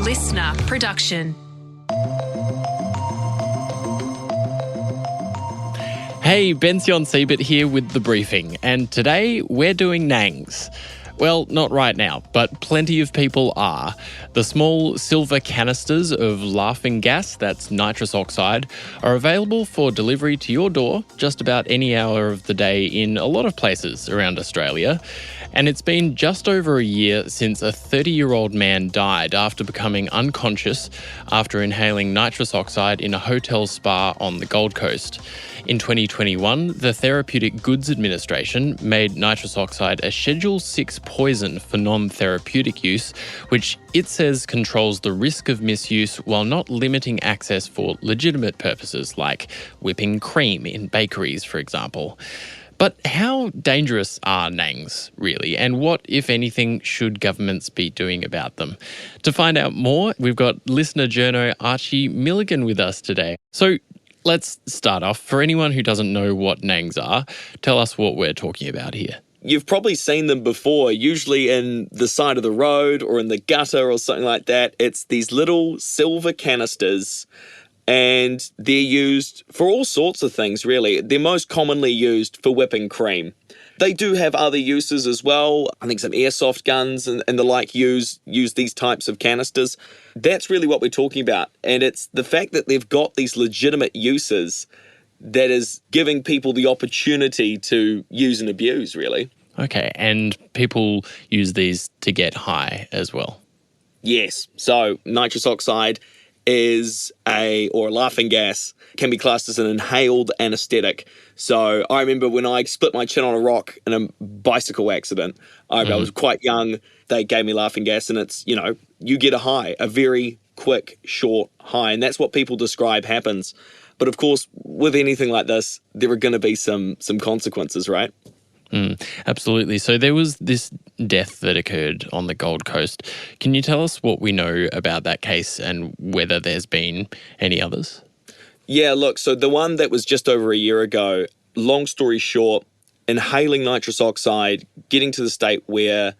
listener production. Hey, Bension Siebert here with the briefing, and today we're doing nangs. Well, not right now, but plenty of people are. The small silver canisters of laughing gas, that's nitrous oxide, are available for delivery to your door just about any hour of the day in a lot of places around Australia. And it's been just over a year since a 30-year-old man died after becoming unconscious after inhaling nitrous oxide in a hotel spa on the Gold Coast. In 2021, the Therapeutic Goods Administration made nitrous oxide a Schedule 6 poison for non-therapeutic use, which it says controls the risk of misuse while not limiting access for legitimate purposes like whipping cream in bakeries, for example. But how dangerous are nangs, really? And what, if anything, should governments be doing about them? To find out more, we've got listener journo Archie Milligan with us today. So let's start off. For anyone who doesn't know what nangs are, tell us what we're talking about here. You've probably seen them before, usually in the side of the road or in the gutter or something like that. It's these little silver canisters, and they're used for all sorts of things, really. They're most commonly used for whipping cream. They do have other uses as well. I think some airsoft guns and the like use these types of canisters. That's really what we're talking about. And it's the fact that they've got these legitimate uses that is giving people the opportunity to use and abuse, really. Okay, and people use these to get high as well? Yes. So nitrous oxide is a laughing gas, can be classed as an inhaled anesthetic. So I remember when I split my chin on a rock in a bicycle accident, I was quite young, they gave me laughing gas, and it's, you get a high, a very quick, short high, and that's what people describe happens. But of course, with anything like this, there are going to be some consequences, right? Absolutely. So there was this death that occurred on the Gold Coast. Can you tell us what we know about that case and whether there's been any others? Yeah, look, so the one that was just over a year ago, long story short, inhaling nitrous oxide, getting to the state where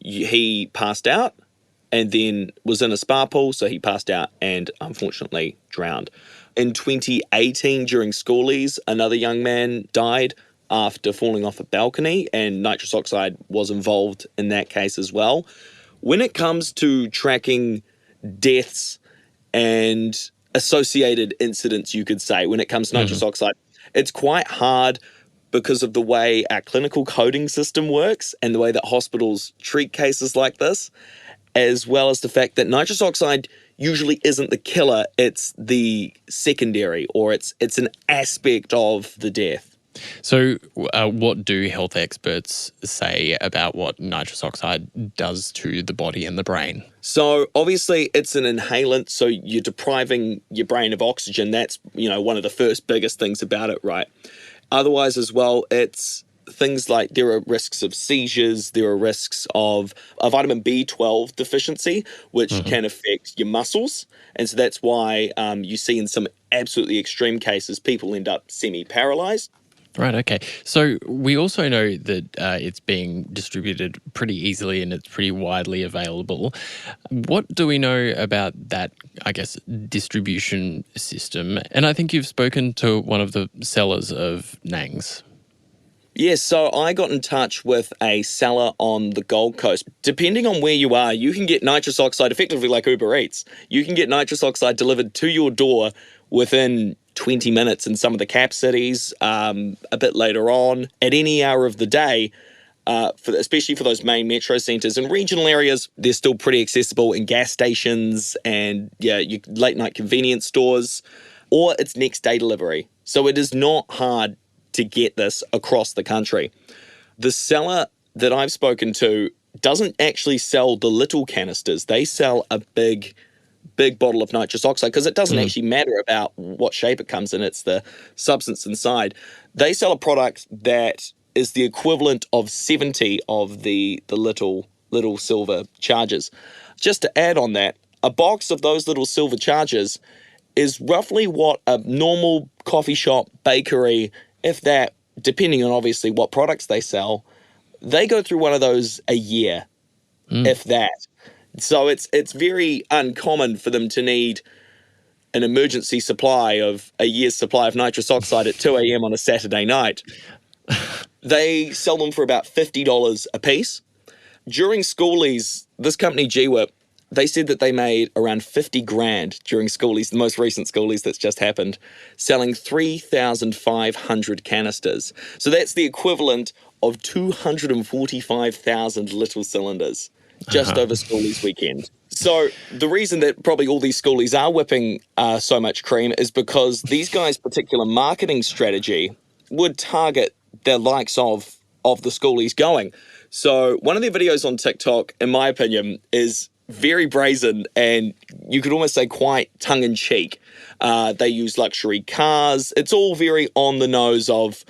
he passed out and then was in a spa pool, so he passed out and unfortunately drowned. In 2018, during schoolies, another young man died after falling off a balcony, and nitrous oxide was involved in that case as well. When it comes to tracking deaths and associated incidents, you could say, when it comes to nitrous oxide, it's quite hard because of the way our clinical coding system works and the way that hospitals treat cases like this, as well as the fact that nitrous oxide usually isn't the killer, it's the secondary, or it's an aspect of the death. So what do health experts say about what nitrous oxide does to the body and the brain? So obviously it's an inhalant, so you're depriving your brain of oxygen. That's, one of the first biggest things about it, right? Otherwise as well, it's things like there are risks of seizures, there are risks of a vitamin B12 deficiency, which can affect your muscles. And so that's why you see in some absolutely extreme cases, people end up semi-paralyzed. Right, okay. So we also know that it's being distributed pretty easily and it's pretty widely available. What do we know about that, distribution system? And I think you've spoken to one of the sellers of nangs. Yes, so I got in touch with a seller on the Gold Coast. Depending on where you are, you can get nitrous oxide effectively like Uber Eats. You can get nitrous oxide delivered to your door within 20 minutes in some of the cap cities, a bit later on, at any hour of the day, especially for those main metro centres. In regional areas, they're still pretty accessible in gas stations and late night convenience stores, or it's next day delivery. So it is not hard to get this across the country. The seller that I've spoken to doesn't actually sell the little canisters. They sell a big bottle of nitrous oxide because it doesn't actually matter about what shape it comes in. It's the substance inside. They sell a product that is the equivalent of 70 of the little silver chargers. Just to add on that, a box of those little silver chargers is roughly what a normal coffee shop, bakery, if that, depending on obviously what products they sell, they go through one of those a year, if that. So it's very uncommon for them to need an emergency supply of a year's supply of nitrous oxide at 2 a.m. on a Saturday night. They sell them for about $50 a piece. During schoolies, this company GWIP, they said that they made around 50 grand during schoolies, the most recent schoolies that's just happened, selling 3,500 canisters. So that's the equivalent of 245,000 little cylinders just over schoolies weekend. So the reason that probably all these schoolies are whipping so much cream is because these guys' particular marketing strategy would target the likes of the schoolies going. So one of their videos on TikTok, in my opinion, is very brazen and you could almost say quite tongue-in-cheek. They use luxury cars. It's all very on the nose of,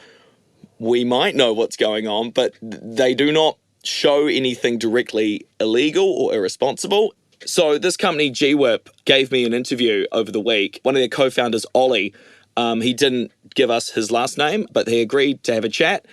we might know what's going on, but they do not show anything directly illegal or irresponsible. So this company, GWIP, gave me an interview over the week. One of their co-founders, Ollie, he didn't give us his last name, but they agreed to have a chat.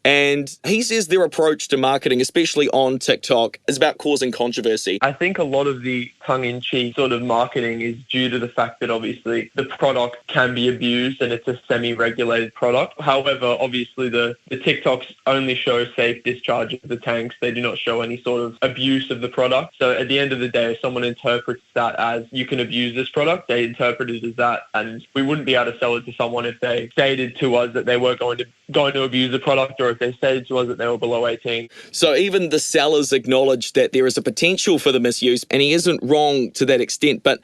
And he says their approach to marketing, especially on TikTok, is about causing controversy. I think a lot of the tongue-in-cheek sort of marketing is due to the fact that obviously the product can be abused and it's a semi-regulated product. However, obviously the TikToks only show safe discharge of the tanks. They do not show any sort of abuse of the product. So at the end of the day, if someone interprets that as you can abuse this product, they interpret it as that. And we wouldn't be able to sell it to someone if they stated to us that they were going to abuse the product, or if they stated to us that they were below 18. So even the sellers acknowledge that there is a potential for the misuse, and he isn't wrong to that extent, but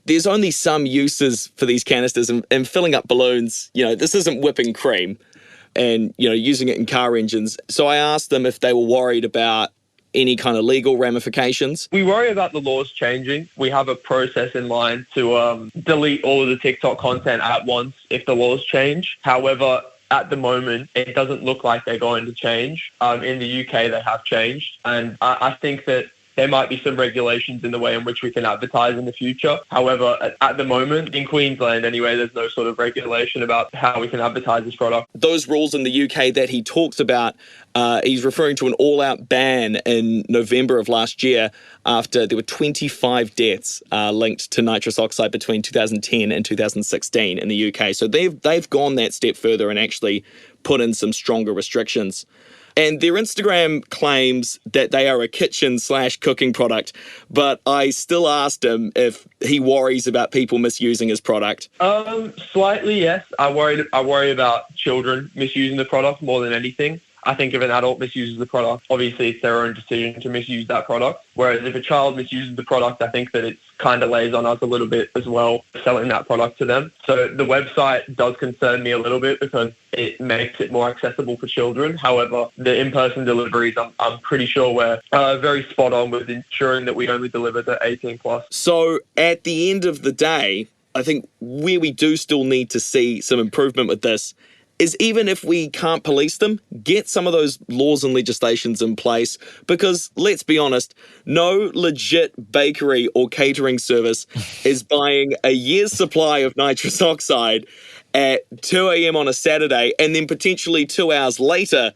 there's only some uses for these canisters, and filling up balloons, this isn't whipping cream and, using it in car engines. So I asked them if they were worried about any kind of legal ramifications. We worry about the laws changing. We have a process in line to delete all of the TikTok content at once if the laws change. However, at the moment, it doesn't look like they're going to change. In the UK, they have changed. And I think that there might be some regulations in the way in which we can advertise in the future. However, at the moment, in Queensland anyway, there's no sort of regulation about how we can advertise this product. Those rules in the UK that he talks about, he's referring to an all-out ban in November of last year after there were 25 deaths linked to nitrous oxide between 2010 and 2016 in the UK. So they've gone that step further and actually put in some stronger restrictions. And their Instagram claims that they are a kitchen/cooking product, but I still asked him if he worries about people misusing his product. Slightly, yes. I worry about children misusing the product more than anything. I think if an adult misuses the product, obviously it's their own decision to misuse that product. Whereas if a child misuses the product, I think that it kind of lays on us a little bit as well, selling that product to them. So the website does concern me a little bit because it makes it more accessible for children. However, the in-person deliveries, I'm pretty sure we're very spot on with ensuring that we only deliver to 18 plus. So at the end of the day, I think where we do still need to see some improvement with this is even if we can't police them, get some of those laws and legislations in place, because let's be honest, no legit bakery or catering service is buying a year's supply of nitrous oxide at 2 a.m. on a Saturday and then potentially 2 hours later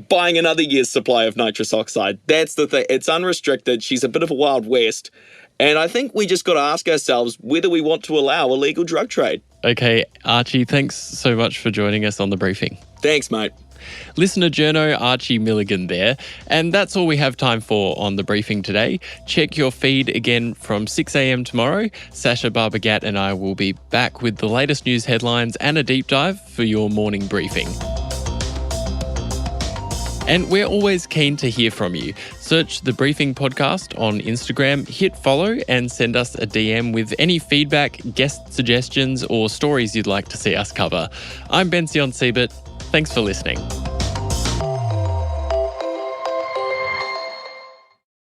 buying another year's supply of nitrous oxide. That's the thing. It's unrestricted. She's a bit of a Wild West. And I think we just got to ask ourselves whether we want to allow illegal drug trade. Okay, Archie, thanks so much for joining us on The Briefing. Thanks, mate. Listener journo Archie Milligan there. And that's all we have time for on The Briefing today. Check your feed again from 6 a.m. tomorrow. Sasha Barbagat and I will be back with the latest news headlines and a deep dive for your morning briefing. And we're always keen to hear from you. Search The Briefing Podcast on Instagram, hit follow and send us a DM with any feedback, guest suggestions or stories you'd like to see us cover. I'm Bension Siebert. Thanks for listening.